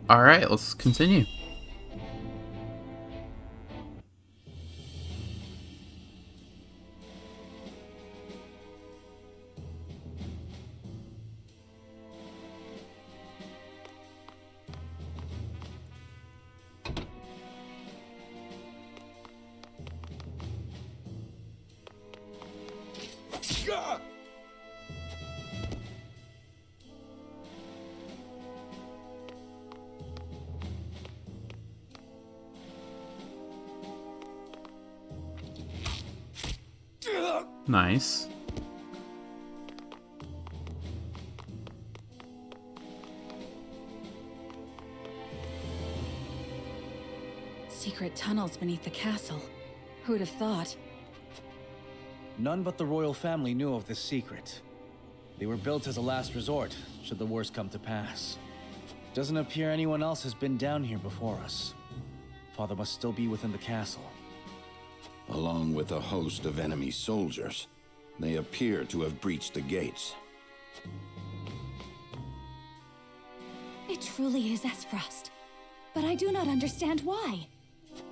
Alright, let's continue. Nice. Secret tunnels beneath the castle. Who would have thought? None but the royal family knew of this secret. They were built as a last resort, should the worst come to pass. Doesn't appear anyone else has been down here before us. Father must still be within the castle. Along with a host of enemy soldiers. They appear to have breached the gates. It truly is Esfrost. But I do not understand why.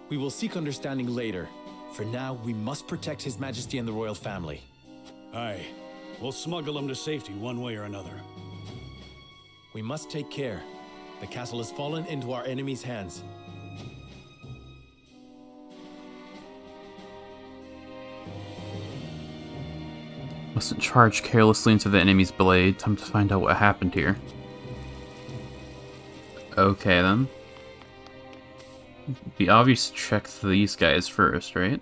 We will seek understanding later. For now, we must protect His Majesty and the royal family. Aye. We'll smuggle him to safety one way or another. We must take care. The castle has fallen into our enemy's hands. Mustn't charge carelessly into the enemy's blade. Time to find out what happened here. Okay then. It'd be obvious to check these guys first, right?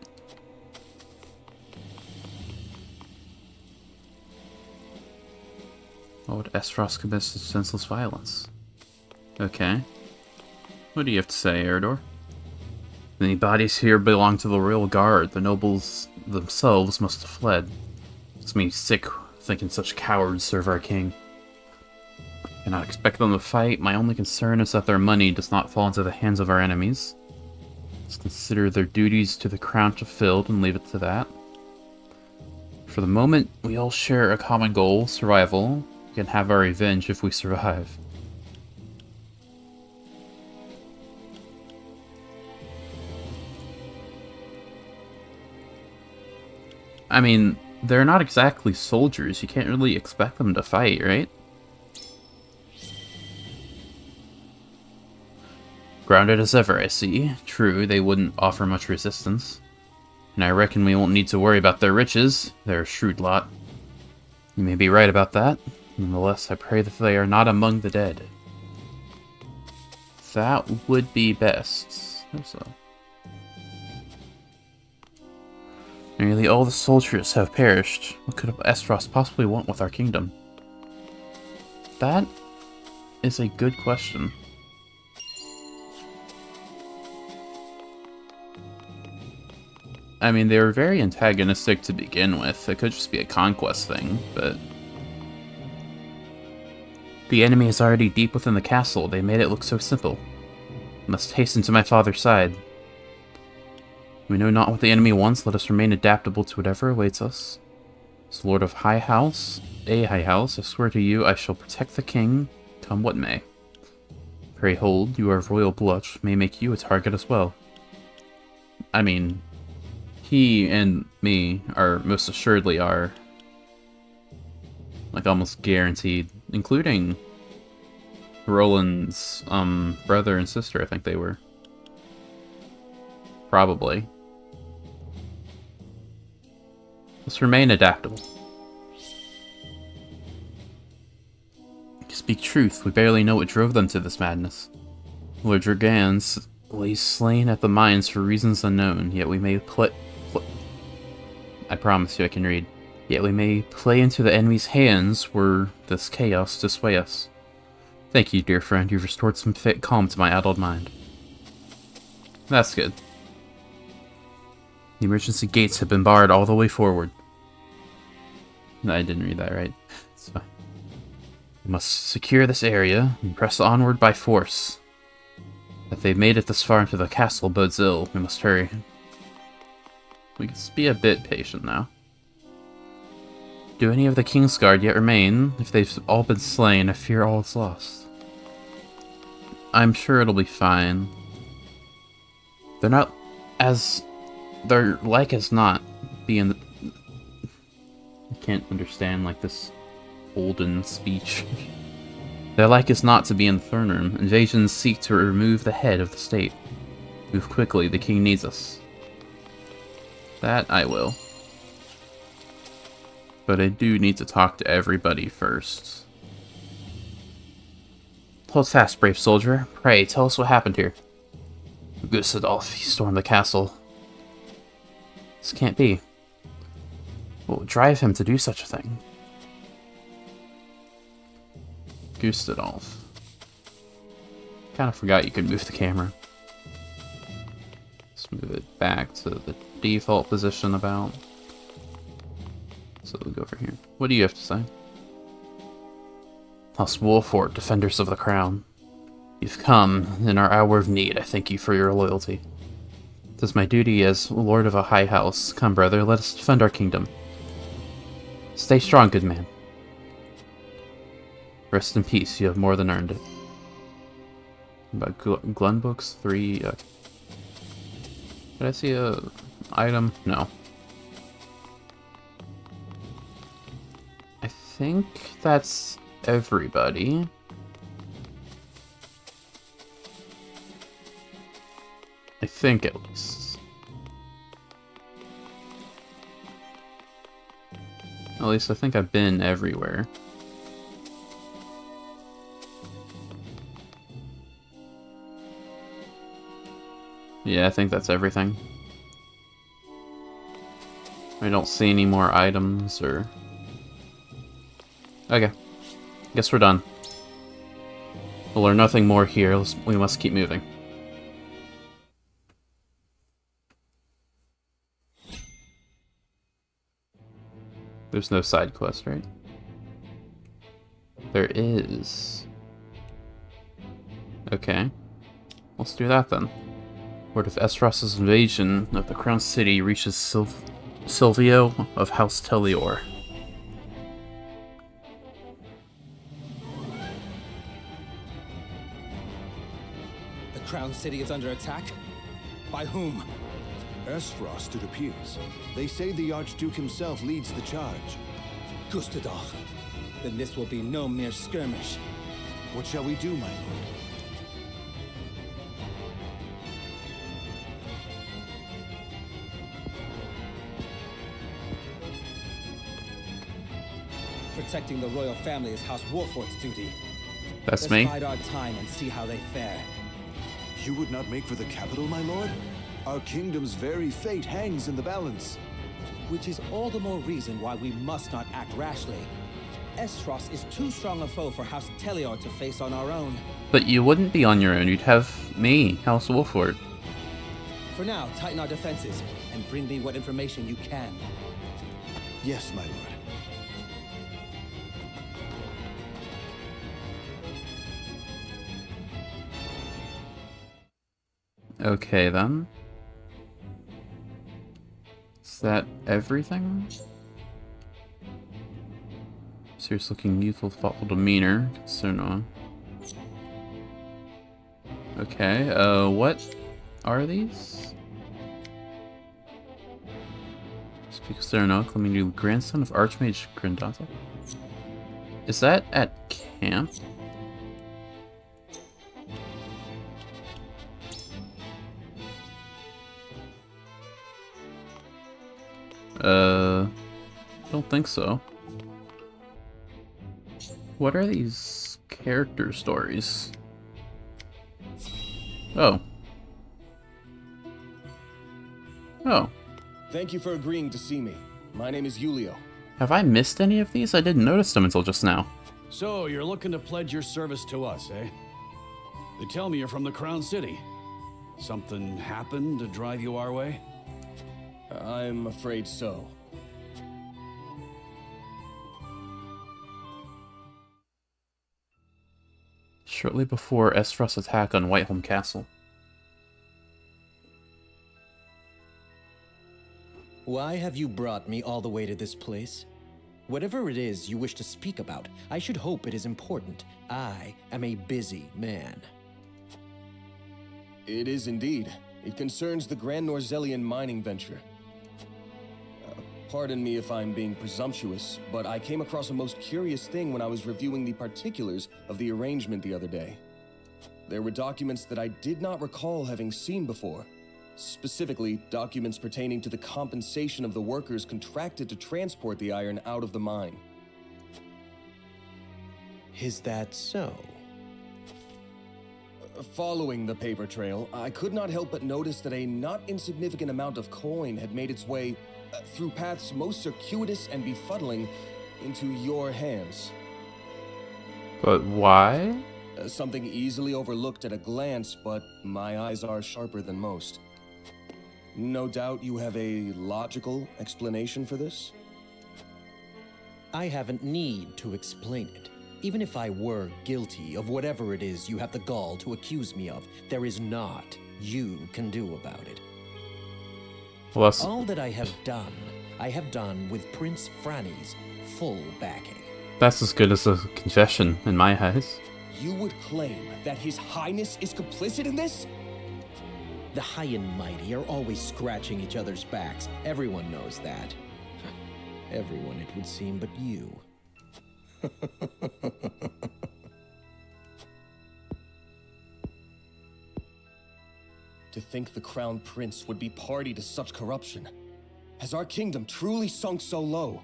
Why would Esfrost commit senseless violence? Okay. What do you have to say, Eridor? The bodies here belong to the royal guard. The nobles themselves must have fled. It's me sick thinking such cowards serve our king. I cannot expect them to fight. My only concern is that their money does not fall into the hands of our enemies. Let's consider their duties to the crown fulfilled and leave it to that. For the moment, we all share a common goal, survival. We can have our revenge if we survive. I mean, they're not exactly soldiers. You can't really expect them to fight, right? Grounded as ever, I see. True, they wouldn't offer much resistance. And I reckon we won't need to worry about their riches. They're a shrewd lot. You may be right about that. Nonetheless, I pray that they are not among the dead. That would be best. Hope so. Nearly all the soldiers have perished. What could Esfrost possibly want with our kingdom? That is a good question. I mean, they were very antagonistic to begin with. It could just be a conquest thing, but... The enemy is already deep within the castle. They made it look so simple. Must hasten to my father's side. We know not what the enemy wants. Let us remain adaptable to whatever awaits us. As Lord of High House, I swear to you I shall protect the king, come what may. Pray hold, you are of royal blood, may make you a target as well. I mean... He and me are most assuredly are, like, almost guaranteed, including Roland's brother and sister, I think they were. Probably. Let's remain adaptable. Speak truth, we barely know what drove them to this madness. Lord Dragans lay slain at the mines for reasons unknown, yet we may I promise you I can read. Yet we may play into the enemy's hands were this chaos to sway us. Thank you, dear friend. You've restored some calm to my addled mind. That's good. The emergency gates have been barred all the way forward. No, I didn't read that right. It's fine. We must secure this area and press onward by force. That they've made it this far into the castle bodes ill. We must hurry. We can be a bit patient now. Do any of the Kingsguard yet remain? If they've all been slain, I fear all is lost. I'm sure it'll be fine. They're not as... They're like as not being... I can't understand, like, this olden speech. They're like as not to be in the throne room. Invasions seek to remove the head of the state. Move quickly, the king needs us. That I will. But I do need to talk to everybody first. Hold fast, brave soldier. Pray, tell us what happened here. Gustadolf, he stormed the castle. This can't be. What would drive him to do such a thing? Gustadolf. Kind of forgot you could move the camera. Let's move it back to the default position about. So we'll go over here. What do you have to say? House Wolfort, defenders of the crown. You've come in our hour of need. I thank you for your loyalty. It is my duty as lord of a high house. Come, brother, let us defend our kingdom. Stay strong, good man. Rest in peace, you have more than earned it. About Glen Books 3... Did I see a item? No. I think that's everybody. I think, at least. At least I think I've been everywhere. Yeah, I think that's everything. I don't see any more items or... Okay. Guess we're done. We'll learn nothing more here. We must keep moving. There's no side quest, right? There is. Okay. Let's do that then. Word of Esros's invasion of the Crown City reaches Silvio of House Telior. The Crown City is under attack? By whom? Esfrost, it appears. They say the Archduke himself leads the charge. Gustadolf. Then this will be no mere skirmish. What shall we do, my lord? Protecting the royal family is House Wolfort's duty. That's me. Let's bide our time and see how they fare. You would not make for the capital, my lord? Our kingdom's very fate hangs in the balance. Which is all the more reason why we must not act rashly. Esros is too strong a foe for House Telior to face on our own. But you wouldn't be on your own. You'd have me, House Wolfort. For now, tighten our defenses and bring me what information you can. Yes, my lord. Okay, then. Is that everything? Serious looking youthful, thoughtful demeanor. Concerno. Okay, what are these? Speak of Sereno, claiming to be grandson of Archmage Grandata. Is that at camp? Don't think so. What are these character stories? Oh. Oh. Thank you for agreeing to see me. My name is Julio. Have I missed any of these? I didn't notice them until just now. So, you're looking to pledge your service to us, eh? They tell me you're from the Crown City. Something happened to drive you our way? I'm afraid so. Shortly before Esfrost's attack on Whiteholm Castle. Why have you brought me all the way to this place? Whatever it is you wish to speak about, I should hope it is important. I am a busy man. It is indeed. It concerns the Grand Norzellian mining venture. Pardon me if I'm being presumptuous, but I came across a most curious thing when I was reviewing the particulars of the arrangement the other day. There were documents that I did not recall having seen before. Specifically, documents pertaining to the compensation of the workers contracted to transport the iron out of the mine. Is that so? Following the paper trail, I could not help but notice that a not insignificant amount of coin had made its way through paths most circuitous and befuddling into your hands. But why? Something easily overlooked at a glance, but my eyes are sharper than most. No doubt you have a logical explanation for this? I haven't need to explain it. Even if I were guilty of whatever it is you have the gall to accuse me of, there is naught you can do about it. Well, that's... All that I have done with Prince Franny's full backing. That's as good as a confession in my eyes. You would claim that His Highness is complicit in this? The high and mighty are always scratching each other's backs. Everyone knows that. Everyone, it would seem, but you. To think the Crown Prince would be party to such corruption. Has our kingdom truly sunk so low?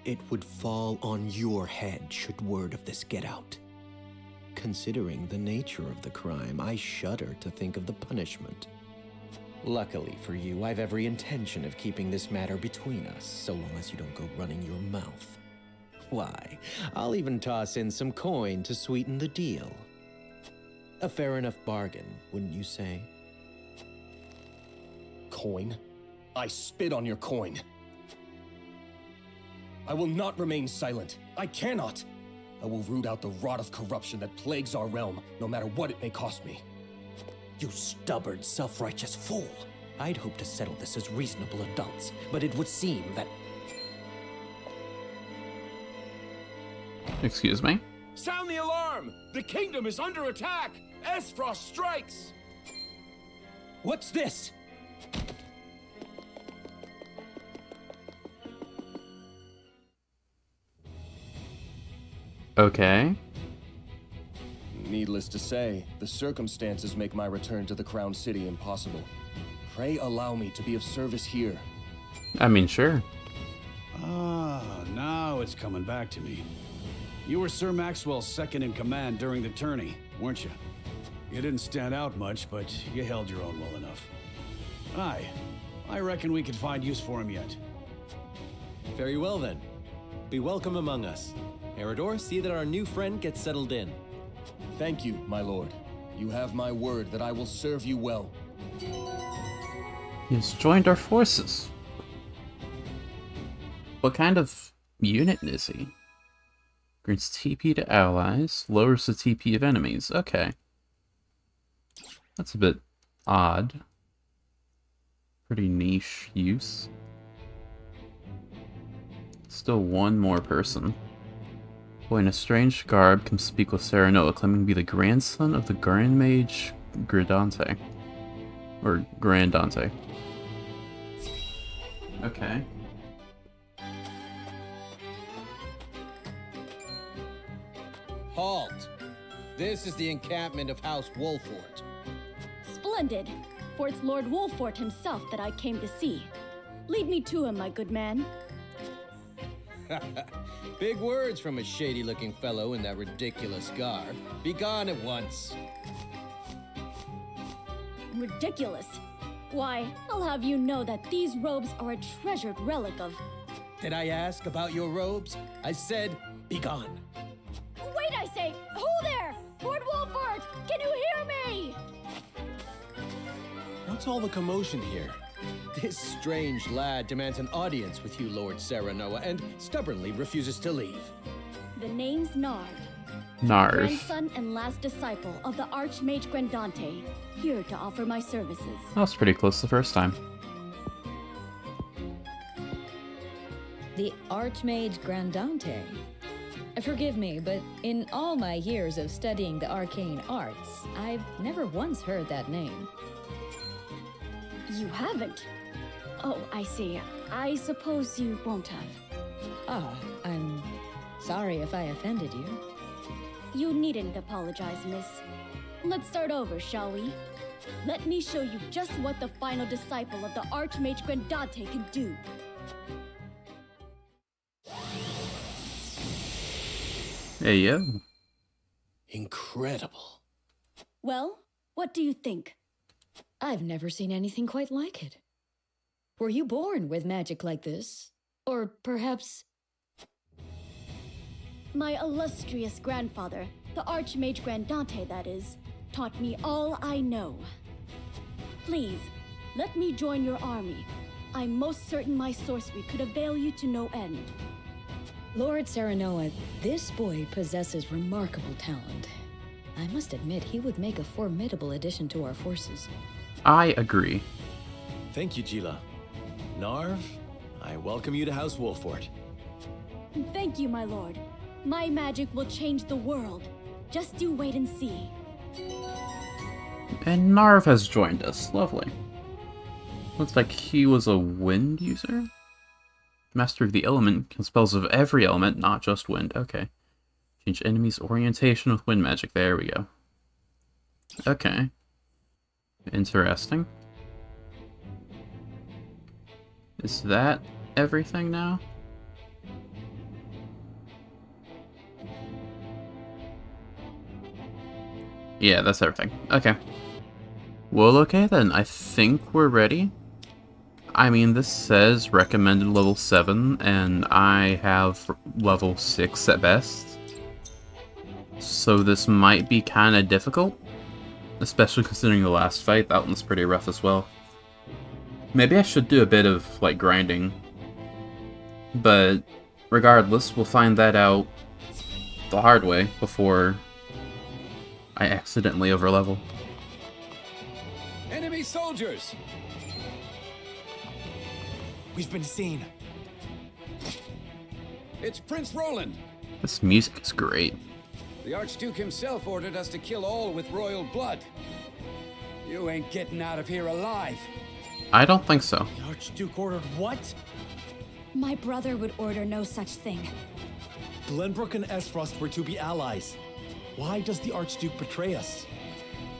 It would fall on your head should word of this get out. Considering the nature of the crime, I shudder to think of the punishment. Luckily for you, I've every intention of keeping this matter between us, so long as you don't go running your mouth. Why, I'll even toss in some coin to sweeten the deal. A fair enough bargain, wouldn't you say? Coin? I spit on your coin. I will not remain silent. I cannot. I will root out the rot of corruption that plagues our realm, no matter what it may cost me. You stubborn, self-righteous fool! I'd hoped to settle this as reasonable adults, but it would seem that... Excuse me? Sound the alarm! The kingdom is under attack! Esfrost strikes! What's this? Okay. Needless to say, the circumstances make my return to the Crown City impossible. Pray allow me to be of service here. I mean, sure. Ah, now it's coming back to me. You were Sir Maxwell's second in command during the tourney, weren't you? You didn't stand out much, but you held your own well enough. Aye, I reckon we could find use for him yet. Very well then. Be welcome among us. Eridor, see that our new friend gets settled in. Thank you, my lord. You have my word that I will serve you well. He's joined our forces. What kind of unit is he? Grants TP to allies, lowers the TP of enemies. Okay. That's a bit odd. Pretty niche use. Still one more person. Boy in a strange garb can speak with Serenoa, claiming to be the grandson of the Grand Mage Gridante. Or Grandante. Okay. Halt! This is the encampment of House Wolfort. Splendid! For it's Lord Wolfort himself that I came to see. Lead me to him, my good man. Big words from a shady-looking fellow in that ridiculous garb. Be gone at once. Ridiculous? Why, I'll have you know that these robes are a treasured relic of... Did I ask about your robes? I said, be gone. Wait, I say! Who there? Lord Wolfort! Can you hear me? What's all the commotion here? This strange lad demands an audience with you, Lord Serenoa, and stubbornly refuses to leave. The name's Narv. Narv. Grandson and last disciple of the Archmage Grandante, here to offer my services. That was pretty close the first time. The Archmage Grandante. Forgive me, but in all my years of studying the arcane arts, I've never once heard that name. You haven't? Oh, I see. I suppose you won't have. Ah, I'm sorry if I offended you. You needn't apologize, miss. Let's start over, shall we? Let me show you just what the final disciple of the Archmage Grandate can do. Hey, yo. Incredible. Well, what do you think? I've never seen anything quite like it. Were you born with magic like this? Or perhaps... My illustrious grandfather, the Archmage Grandate, that is, taught me all I know. Please, let me join your army. I'm most certain my sorcery could avail you to no end. Lord Serenoa, this boy possesses remarkable talent. I must admit, he would make a formidable addition to our forces. I agree. Thank you, Gila. Narv, I welcome you to House Wolfort. Thank you, my lord. My magic will change the world. Just you wait and see. And Narv has joined us. Lovely. Looks like he was a wind user? Master of the element can spells of every element, not just wind. Okay. Change enemy's orientation with wind magic. There we go. Okay. Interesting. Is that everything now? Yeah, that's everything. Okay. Well, okay then. I think we're ready. I mean, this says recommended level 7, and I have level 6 at best. So this might be kind of difficult. Especially considering the last fight. That one's pretty rough as well. Maybe I should do a bit of, like, grinding. But regardless, we'll find that out the hard way before I accidentally overlevel. Enemy soldiers! We've been seen. It's Prince Roland. This music is great. The Archduke himself ordered us to kill all with royal blood. You ain't getting out of here alive. I don't think so. The Archduke ordered what? My brother would order no such thing. Glenbrook and Esfrost were to be allies. Why does the Archduke betray us?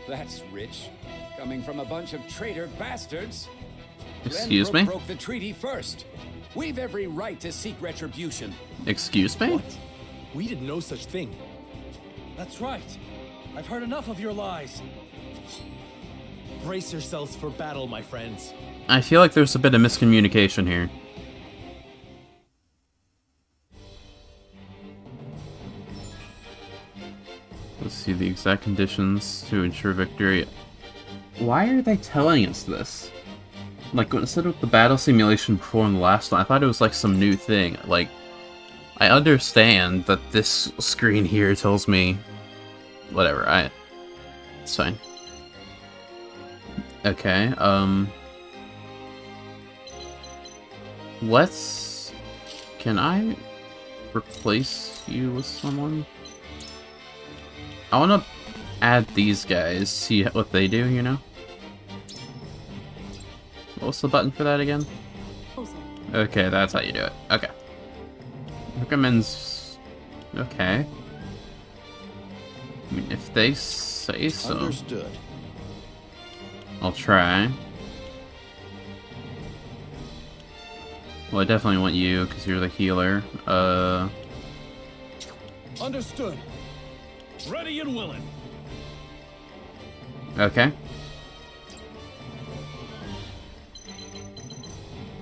That's rich. Coming from a bunch of traitor bastards. Excuse me? Glenbrook broke the treaty first. We've every right to seek retribution. Excuse me? What? We did no such thing. That's right. I've heard enough of your lies. Brace yourselves for battle, my friends. I feel like there's a bit of miscommunication here. Let's see the exact conditions to ensure victory. Why are they telling us this? Like, instead of the battle simulation before in the last one, I thought it was like some new thing. Like, I understand that this screen here tells me... Whatever, it's fine. Okay, let's... Can I replace you with someone? I want to add these guys, see what they do, you know? What's the button for that again? Okay, that's how you do it. Okay. Recommends... Okay. I mean, if they say so... Understood. I'll try. Well, I definitely want you, because you're the healer. Understood. Ready and willing. Okay.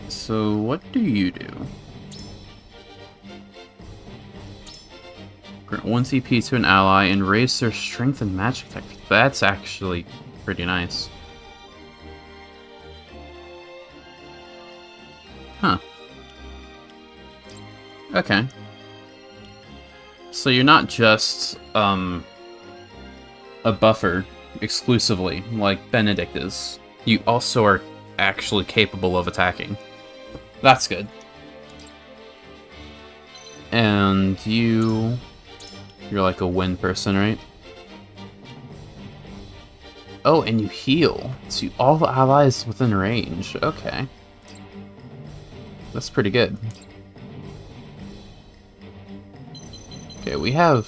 So, what do you do? Grant 1 CP to an ally and raise their strength and magic attack. That's actually pretty nice. Huh. Okay. So you're not just, a buffer exclusively, like Benedict is. You also are actually capable of attacking. That's good. And you're like a wind person, right? Oh, and you heal to all the allies within range. Okay. That's pretty good. Okay, we have...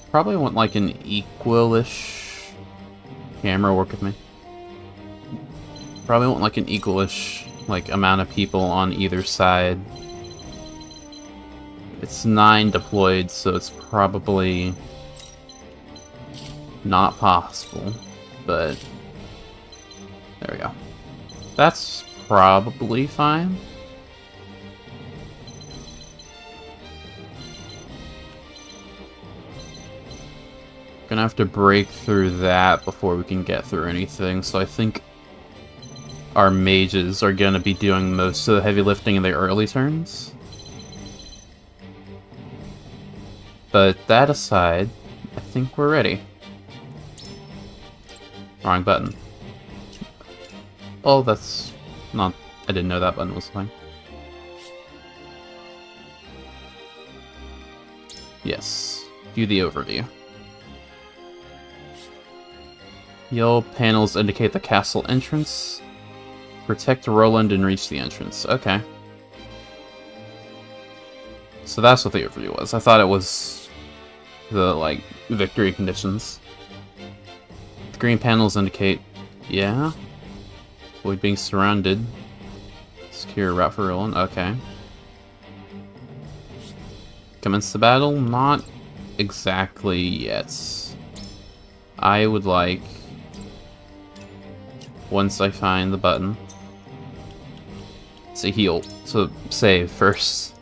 Probably want like an equalish... Camera, work with me. Probably want like an equalish like amount of people on either side. It's 9 deployed, so it's probably not possible, but there we go. That's probably fine. Gonna have to break through that before we can get through anything, so I think our mages are gonna be doing most of the heavy lifting in their early turns. But that aside, I think we're ready. Wrong button. Oh, that's not... I didn't know that button was a thing. Yes. View the overview. Yellow panels indicate the castle entrance. Protect Roland and reach the entrance. Okay. So that's what the overview was. I thought it was the, like, victory conditions. The green panels indicate, yeah. Avoid being surrounded. Secure route for Roland. Okay. Commence the battle? Not exactly yet. I would like, once I find the button, to heal, to save first.